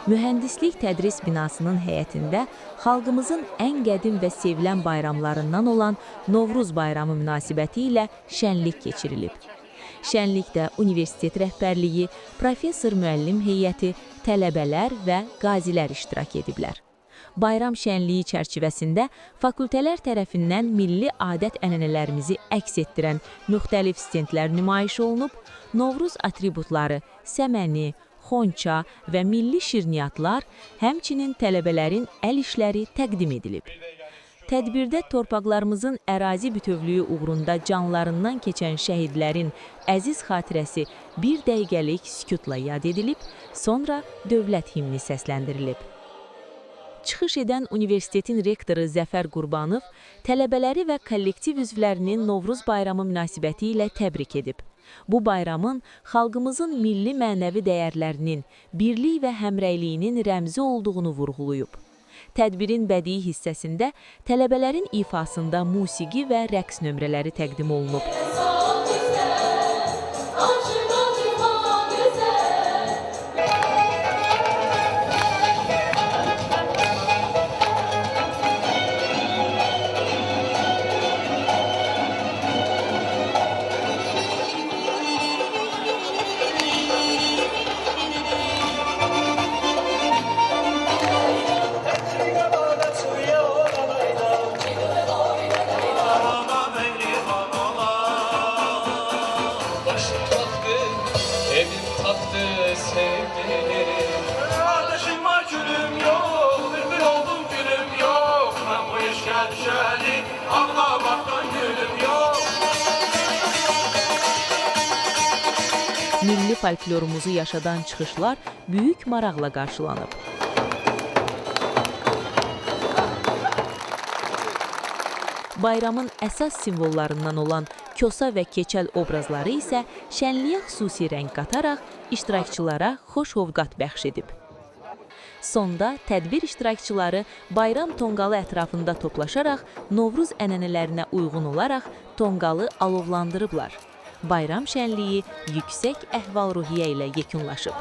Mühəndislik tədris binasının həyətində xalqımızın ən qədim və sevilən bayramlarından olan Novruz bayramı münasibəti ilə şənlik keçirilib. Şənlikdə universitet rəhbərliyi, professor müəllim heyəti, tələbələr və qazilər iştirak ediblər. Bayram şənliyi çərçivəsində fakültələr tərəfindən milli adət-ənənələrimizi əks etdirən müxtəlif stendlər nümayiş olunub, Novruz atributları, səməni, xonça və milli şirniyyatlar, həmçinin tələbələrin əl işləri təqdim edilib. Tədbirdə torpaqlarımızın ərazi bütövlüyü uğrunda canlarından keçən şəhidlərin əziz xatirəsi bir dəqiqəlik sükutla yad edilib, sonra dövlət himni səsləndirilib. Çıxış edən universitetin rektoru Zəfər Qurbanov tələbələri və kollektiv üzvlərinin Novruz bayramı münasibəti ilə təbrik edib. Bu bayramın xalqımızın milli mənəvi dəyərlərinin, birlik və həmrəyliyinin rəmzi olduğunu vurğulayıb. Tədbirin bədii hissəsində tələbələrin ifasında musiqi və rəqs nömrələri təqdim olunub. Kardeşim var gülüm yok, bülbül oldum gülüm yok. Ben bu işe düşeli ağlamaktan gülüm yok. Milli folklorumuzu yaşadan çıxışlar böyük maraqla qarşılanıb. Bayramın əsas simvollarından olan Kosa və Keçəl obrazları isə şənliyə xüsusi rəng qataraq iştirakçılara xoş ovqat bəxş edib. Sonda tədbir iştirakçıları bayram tonqalı ətrafında toplaşaraq Novruz ənənələrinə uyğun olaraq tonqalı alovlandırıblar. Bayram şənliyi yüksək əhval-ruhiyyə ilə yekunlaşıb.